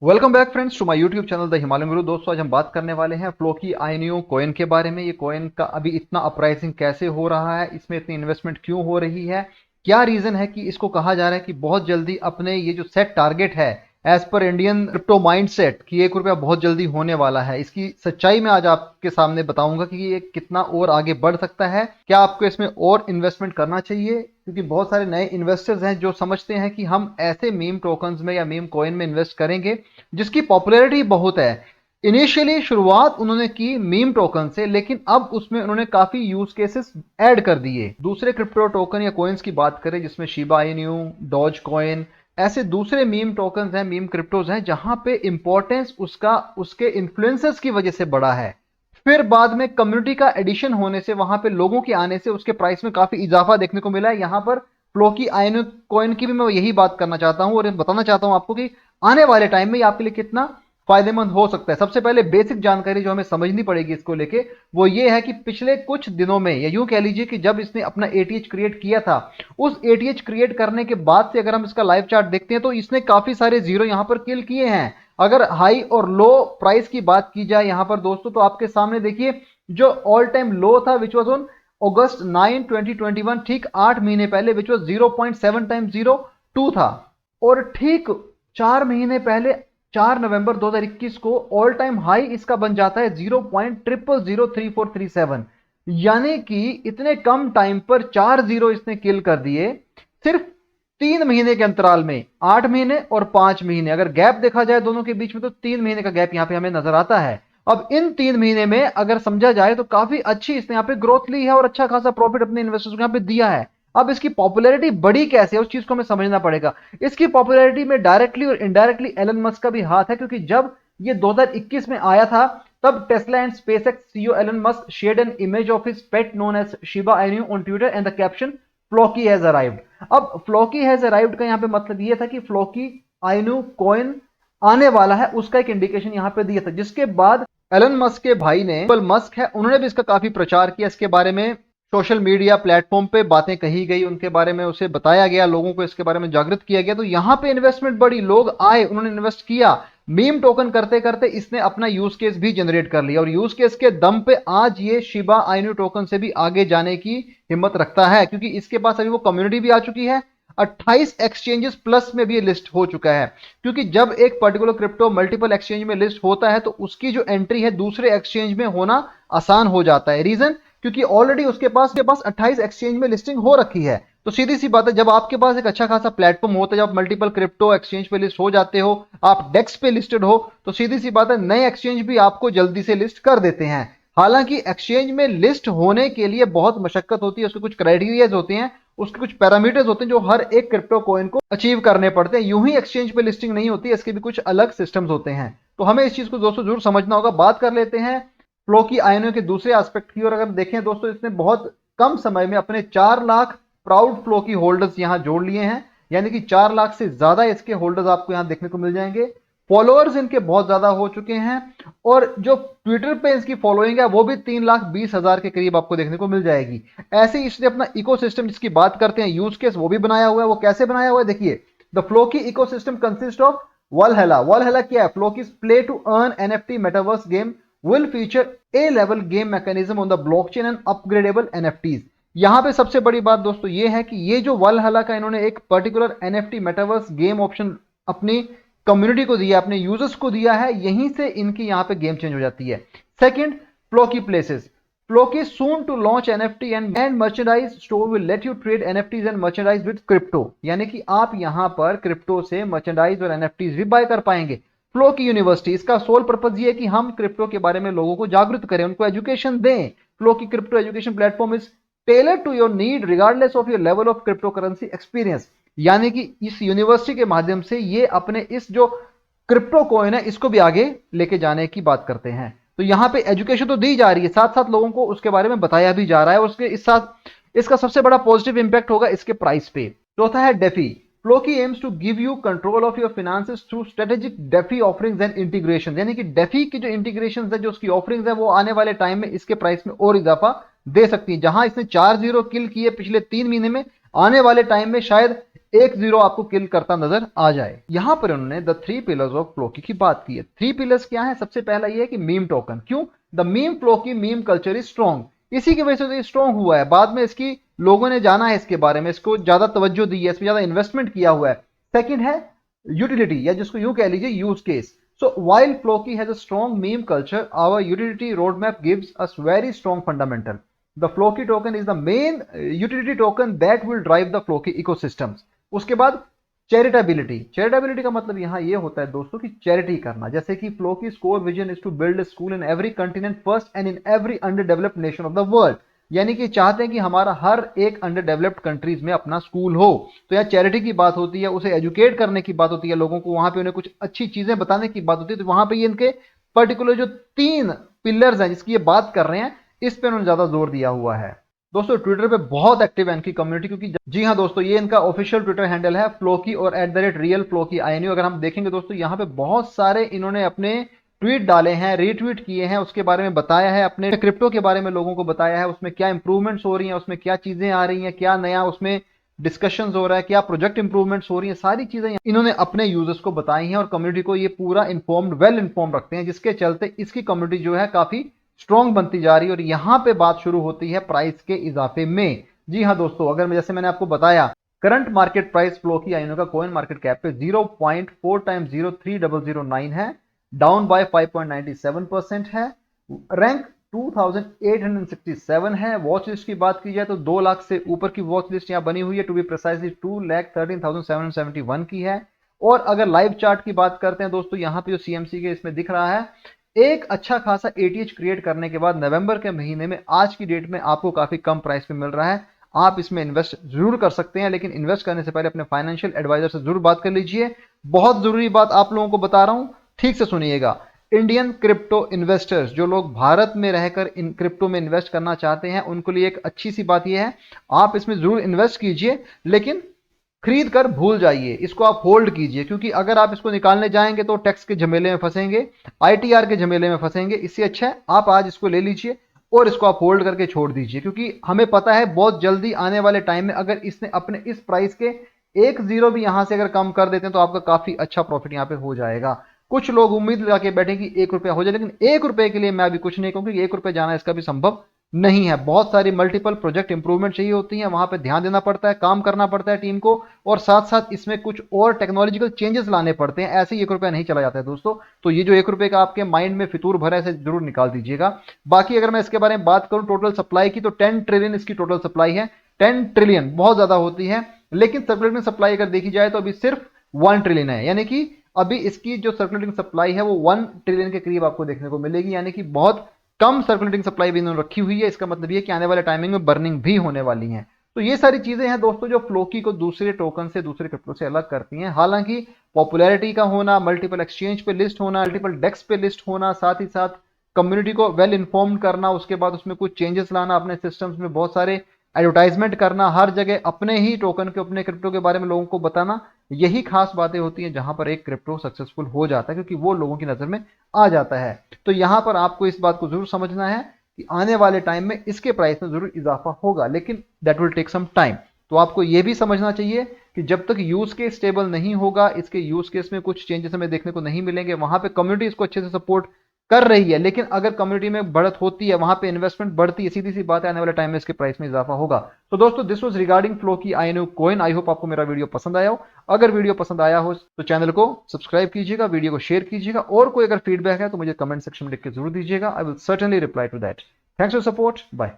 Welcome back friends to my YouTube channel the Himalayan Guru. दोस्तों आज हम बात करने वाले हैं फ्लोकी आईएनओ कॉइन के बारे में। ये कॉइन का अभी इतना अपराइजिंग कैसे हो रहा है, इसमें इतनी इन्वेस्टमेंट क्यों हो रही है, क्या रीजन है कि इसको कहा जा रहा है कि बहुत जल्दी अपने ये जो सेट टारगेट है as per Indian crypto mindset कि ₹1 बहुत जल्दी होने वाला है, इसकी सच्चाई मैं आज आपके सामने बताऊंगा कि ये कितना और आगे बढ़ सकता है। क्या आपको इसमें और इन्वेस्टमेंट करना चाहिए, क्योंकि बहुत सारे नए इन्वेस्टर्स हैं जो समझते हैं कि हम ऐसे मीम टोकन्स में या मीम कॉइन में इन्वेस्ट करेंगे जिसकी पॉपुलैरिटी बहुत है। इनिशियली शुरुआत उन्होंने की मीम टोकन से, लेकिन अब उसमें उन्होंने काफी यूज केसेस ऐड कर दिए। दूसरे क्रिप्टो टोकन या कॉइन्स की बात करें जिसमें शिबा इनू, डॉज कॉइन, ऐसे दूसरे मीम टोकन्स हैं, मीम क्रिप्टोज हैं जहां पे इंपॉर्टेंस उसका उसके इन्फ्लुएंसर्स की वजह से बड़ा है। फिर बाद में कम्युनिटी का एडिशन होने से, वहां पे लोगों के आने से उसके प्राइस में काफी इजाफा देखने को मिला है। यहां पर फ्लोकी आयन कॉइन की भी मैं यही बात करना चाहता हूं और बताना चाहता हूं आपको कि आने वाले टाइम में ये आपके लिए कितना फायदेमंद हो सकता है। सबसे पहले बेसिक जानकारी जो हमें समझनी पड़ेगी इसको लेके वो ये है कि पिछले कुछ दिनों में, या यूं कह लीजिए कि जब इसने अपना एटीएच क्रिएट किया था, उस एटीएच क्रिएट करने के बाद से अगर हम इसका लाइव चार्ट देखते हैं तो इसने काफी सारे जीरो यहां पर किल किए हैं। अगर हाई और लो प्राइस की बात की जाए यहां पर दोस्तों, तो आपके सामने देखिए जो ऑल टाइम लो था विच वॉज ऑन अगस्त 9 2021, ठीक 8 महीने पहले, विच वॉज 0.7 टाइम्स 02 था। और ठीक 4 महीने पहले 4 नवंबर 2021 को ऑल टाइम हाई इसका बन जाता है 0.0003437। यानी कि इतने कम टाइम पर 4 जीरो इसने किल कर दिए सिर्फ 3 महीने के अंतराल में। 8 महीने और 5 महीने अगर गैप देखा जाए दोनों के बीच में, तो 3 महीने का गैप यहां पे हमें नजर आता है। अब इन 3 महीने में अगर समझा जाए तो काफी अच्छी इसने यहां पे ग्रोथ ली है और अच्छा खासा प्रॉफिट अपने इन्वेस्टर्स को यहां पे दिया है। अब इसकी पॉपुलैरिटी बढ़ी कैसे है उस चीज को हमें समझना पड़ेगा। इसकी पॉपुलैरिटी में डायरेक्टली और इनडायरेक्टली एलन मस्क का भी हाथ है, क्योंकि जब ये 2021 में आया था तब Tesla and SpaceX CEO Elon Musk shared an image of his pet known as Shiba Inu on Twitter and the caption Floki has arrived. अब फ्लॉकी हैज अराइव्ड का यहां पे मतलब यह था कि फ्लॉकी आइनू कॉइन आने वाला है, उसका एक इंडिकेशन यहां पे दिया था। जिसके बाद एलन मस्क के भाई ने, मस्क है, उन्होंने भी इसका काफी प्रचार किया, इसके बारे में सोशल मीडिया प्लेटफॉर्म पे बातें कही गई, उनके बारे में उसे बताया गया, लोगों को इसके बारे में जागृत किया गया। तो यहां पे इन्वेस्टमेंट बढ़ी, लोग आए, उन्होंने इन्वेस्ट किया। मीम टोकन करते करते इसने अपना यूज केस भी जनरेट कर लिया और यूज केस के दम पे आज ये शिबा आइनू टोकन से भी आगे जाने की हिम्मत रखता है, क्योंकि इसके पास अभी वो कम्युनिटी भी आ चुकी है। 28 एक्सचेंजेस प्लस में भी ये लिस्ट हो चुका है, क्योंकि जब एक पर्टिकुलर क्रिप्टो मल्टीपल एक्सचेंज में लिस्ट होता है तो उसकी जो एंट्री है दूसरे एक्सचेंज में होना आसान हो जाता है। रीजन, क्योंकि ऑलरेडी उसके पास 28 एक्सचेंज में लिस्टिंग हो रखी है। तो सीधी सी बात है, जब आपके पास एक अच्छा खासा प्लेटफॉर्म होता है, जब आप मल्टीपल क्रिप्टो एक्सचेंज पे लिस्ट हो जाते हो, आप डेक्स पे लिस्टेड हो, तो सीधी सी बात है नए एक्सचेंज भी आपको जल्दी से लिस्ट कर देते हैं। हालांकि एक्सचेंज में लिस्ट होने के लिए बहुत मशक्कत होती है, उसके कुछ क्राइटेरियाज होते हैं, उसके कुछ पैरामीटर्स होते हैं जो हर एक क्रिप्टो कॉइन को अचीव करने पड़ते हैं। यूं ही एक्सचेंज पे लिस्टिंग नहीं होती, इसके भी कुछ अलग सिस्टम्स होते हैं। तो हमें इस चीज को दोस्तों जरूर समझना होगा। बात कर लेते हैं फ्लोकी आयनों के दूसरे एस्पेक्ट की, और अगर देखें दोस्तों, इसने बहुत कम समय में अपने 4 लाख प्राउड फ्लोकी होल्डर्स यहां जोड़ लिए हैं। यानी कि 4 लाख से ज्यादा इसके होल्डर्स आपको यहां देखने को मिल जाएंगे। फॉलोअर्स इनके बहुत ज्यादा हो चुके हैं, और जो ट्विटर पे इसकी फॉलोइंग है वो भी 3,20,000 के करीब आपको देखने को मिल जाएगी। ऐसे ही इसने अपना इकोसिस्टम जिसकी बात करते हैं, यूज केस, वो भी बनाया हुआ है। वो कैसे बनाया हुआ है देखिए, the Floki ecosystem consist of Valhalla. Valhalla क्या है? Floki's play to earn NFT metaverse game will feature a level game mechanism on the blockchain and upgradable NFTs। यहां पे सबसे बड़ी बात दोस्तों ये है कि ये जो वलहला का इन्होंने एक particular NFT metaverse game option अपनी कम्युनिटी को दिया, अपने यूजर्स को दिया है, यहीं से इनकी यहां पे गेम चेंज हो जाती है। Second, Floki places. Floki soon to launch NFT and merchandise store will let you trade NFTs and merchandise with crypto। यानी कि आप यहां पर क्रिप्टो से मर्चेंडाइज और NFTs भी बाय कर पाएंगे। फ्लो की यूनिवर्सिटी, इसका सोल पर्पज ये है कि हम क्रिप्टो के बारे में लोगों को जागृत करें, उनको एजुकेशन दें। Floki crypto education platform is tailor to your need regardless of your level of crypto currency experience. यानी कि इस यूनिवर्सिटी के माध्यम से ये अपने इस जो क्रिप्टो कॉइन है इसको भी आगे लेके जाने की बात करते हैं। तो यहां पे एजुकेशन तो दी जा रही है, साथ साथ लोगों को उसके बारे में बताया भी जा रहा है, और उसके इस साथ इसका सबसे बड़ा पॉजिटिव इंपैक्ट होगा इसके प्राइस पे। चौथा है DeFi. Floki aims to give you control of your finances through strategic DeFi offerings and integration. यानी कि डेफी की जो इंटीग्रेशन है, जो उसकी ऑफरिंग्स है, वो आने वाले टाइम में इसके प्राइस में और इजाफा दे सकती है। जहां इसने 4 जीरो किल किए पिछले 3 महीने में, आने वाले टाइम में शायद एक जीरो आपको किल करता नजर आ जाए। यहां पर उन्होंने द 3 पिलर्स ऑफ फ्लोकी की बात की है। 3 पिलर्स क्या है? सबसे पहला ये है कि मीम टोकन। क्यों? The meme Floki meme culture is strong, इसी की वजह से तो ये स्ट्रॉन्ग हुआ है। बाद में इसकी लोगों ने जाना है इसके बारे में, इसको ज्यादा तवज्जो दी है, इसमें ज्यादा इन्वेस्टमेंट किया हुआ है। सेकंड है यूटिलिटी, या जिसको यूं कह लीजिए use case. So while Floki has a strong meme culture, our utility roadmap gives us very strong fundamental. The Floki token is the main utility token that will drive the Floki ecosystems. उसके बाद चैरिटेबिलिटी। चैरिटेबिलिटी का मतलब यहां ये होता है दोस्तों कि चैरिटी करना। जैसे कि Floki's core vision is to build a school in every continent first and in every underdeveloped nation of the world. यानी कि चाहते हैं कि हमारा हर एक अंडर डेवलप्ड कंट्रीज में अपना स्कूल हो। तो यहाँ चैरिटी की बात होती है, उसे एजुकेट करने की बात होती है, लोगों को वहां पे उन्हें कुछ अच्छी चीजें बताने की बात होती है। तो वहां पे ये इनके पर्टिकुलर जो 3 पिलर्स हैं जिसकी ये बात कर रहे हैं, इस पे उन्होंने ज्यादा जोर दिया हुआ है। दोस्तों ट्विटर पे बहुत एक्टिव है इनकी कम्युनिटी, क्योंकि जी हाँ दोस्तों, ये इनका ऑफिशियल ट्विटर हैंडल है फ्लोकी और @RealFloki। अगर हम देखेंगे दोस्तों, यहाँ पे बहुत सारे इन्होंने अपने ट्वीट डाले हैं, रीट्वीट किए हैं, उसके बारे में बताया है, अपने क्रिप्टो के बारे में लोगों को बताया है, उसमें क्या इंप्रूवमेंट्स हो रही हैं, उसमें क्या चीजें आ रही हैं, क्या नया उसमें डिस्कशंस हो रहा है, क्या प्रोजेक्ट इंप्रूवमेंट्स हो रही हैं, सारी चीजें इन्होंने अपने यूजर्स को बताई हैं और कम्युनिटी को ये पूरा इन्फॉर्म्ड, वेल इन्फॉर्म रखते हैं, जिसके चलते इसकी कम्युनिटी जो है काफी स्ट्रॉन्ग बनती जा रही है। और यहां पे बात शुरू होती है प्राइस के इजाफे में। जी हाँ दोस्तों, अगर जैसे मैंने आपको बताया, करंट मार्केट प्राइस फ्लोकी आईनो का कॉइन मार्केट कैप पे 0.4 टाइम्स 03009 है, डाउन बाय 5.97% है, रैंक 2867 है। वॉच लिस्ट की बात की जाए तो 2 लाख से ऊपर की वॉच लिस्ट यहां बनी हुई है, टू बी प्रिसाइजली 2,13,771 की है। और अगर लाइव चार्ट की बात करते हैं दोस्तों, यहां पे जो सीएमसी के इसमें दिख रहा है, एक अच्छा खासा एटीएच क्रिएट करने के बाद नवंबर के महीने में आज की डेट में आपको काफी कम प्राइस पे मिल रहा है। आप इसमें इन्वेस्ट जरूर कर सकते हैं, लेकिन इन्वेस्ट करने से पहले अपने फाइनेंशियल एडवाइजर से जरूर बात कर लीजिए। बहुत जरूरी बात आप लोगों को बता रहा हूं, ठीक से सुनिएगा। इंडियन क्रिप्टो इन्वेस्टर्स, जो लोग भारत में रहकर इन क्रिप्टो में इन्वेस्ट करना चाहते हैं, उनके लिए एक अच्छी सी बात यह है, आप इसमें जरूर इन्वेस्ट कीजिए, लेकिन खरीद कर भूल जाइए, इसको आप होल्ड कीजिए। क्योंकि अगर आप इसको निकालने जाएंगे तो टैक्स के झमेले में फंसेंगे, आईटीआर के झमेले में फंसेंगे। इससे अच्छा है आप आज इसको ले लीजिए और इसको आप होल्ड करके छोड़ दीजिए, क्योंकि हमें पता है बहुत जल्दी आने वाले टाइम में अगर इसने अपने इस प्राइस के 1 जीरो भी यहां से अगर कम कर देते हैं तो आपका काफी अच्छा प्रॉफिट यहां पे हो जाएगा। कुछ लोग उम्मीद लगा के बैठे कि 1 रुपया हो जाए, लेकिन 1 रुपए के लिए मैं अभी कुछ नहीं कहूंगी, 1 रुपए जाना इसका भी संभव नहीं है। बहुत सारी मल्टीपल प्रोजेक्ट इंप्रूवमेंट चाहिए होती हैं, वहां पे ध्यान देना पड़ता है, काम करना पड़ता है टीम को, और साथ साथ इसमें कुछ और टेक्नोलॉजिकल चेंजेस लाने पड़ते हैं। ऐसे ही 1 रुपया नहीं चला जाता है दोस्तों। तो ये जो 1 रुपए का आपके माइंड में फितूर भरा है, इसे जरूर निकाल दीजिएगा। बाकी अगर मैं इसके बारे में बात करूं टोटल सप्लाई की, तो 10 ट्रिलियन इसकी टोटल सप्लाई है। 10 ट्रिलियन बहुत ज्यादा होती है, लेकिन सर्कुलेटिंग सप्लाई अगर देखी जाए तो अभी सिर्फ 1 ट्रिलियन है। यानी कि अभी इसकी जो सर्कुलेटिंग सप्लाई है वो 1 ट्रिलियन के करीब आपको देखने को मिलेगी, यानी कि बहुत कम सर्कुलेटिंग सप्लाई भी इन्होंने रखी हुई है। इसका मतलब ये कि आने वाले टाइमिंग में बर्निंग भी होने वाली है। तो ये सारी चीजें हैं दोस्तों जो फ्लोकी को दूसरे टोकन से, दूसरे क्रिप्टो से अलग करती हैं। हालांकि पॉपुलैरिटी का होना, मल्टीपल एक्सचेंज पे लिस्ट होना, मल्टीपल डेस्क पे लिस्ट होना, साथ ही साथ कम्युनिटी को वेल इन्फॉर्म करना, उसके बाद उसमें कुछ चेंजेस लाना, अपने सिस्टम्स में बहुत सारे एडवर्टाइजमेंट करना, हर जगह अपने ही टोकन के, अपने क्रिप्टो के बारे में लोगों को बताना, यही खास बातें होती हैं जहां पर एक क्रिप्टो सक्सेसफुल हो जाता है, क्योंकि वो लोगों की नजर में आ जाता है। तो यहां पर आपको इस बात को जरूर समझना है कि आने वाले टाइम में इसके प्राइस में जरूर इजाफा होगा, लेकिन that will take some time. तो आपको यह भी समझना चाहिए कि जब तक यूज केस स्टेबल नहीं होगा, इसके यूज केस में कुछ चेंजेस हमें देखने को नहीं मिलेंगे, वहां पे कम्युनिटी इसको अच्छे से सपोर्ट कर रही है, लेकिन अगर कम्युनिटी में बढ़त होती है, वहां पे इन्वेस्टमेंट बढ़ती है, सीधी सी बात है आने वाले टाइम में इसके प्राइस में इजाफा होगा। तो दोस्तों this was regarding Floki आईएनओ coin. I hope आपको मेरा वीडियो पसंद आया हो। अगर वीडियो पसंद आया हो तो चैनल को सब्सक्राइब कीजिएगा, वीडियो को शेयर कीजिएगा, और कोई अगर फीडबैक है तो मुझे कमेंट सेक्शन में लिख के जरूर दीजिएगा। I will certainly reply to that. Thanks for support, bye.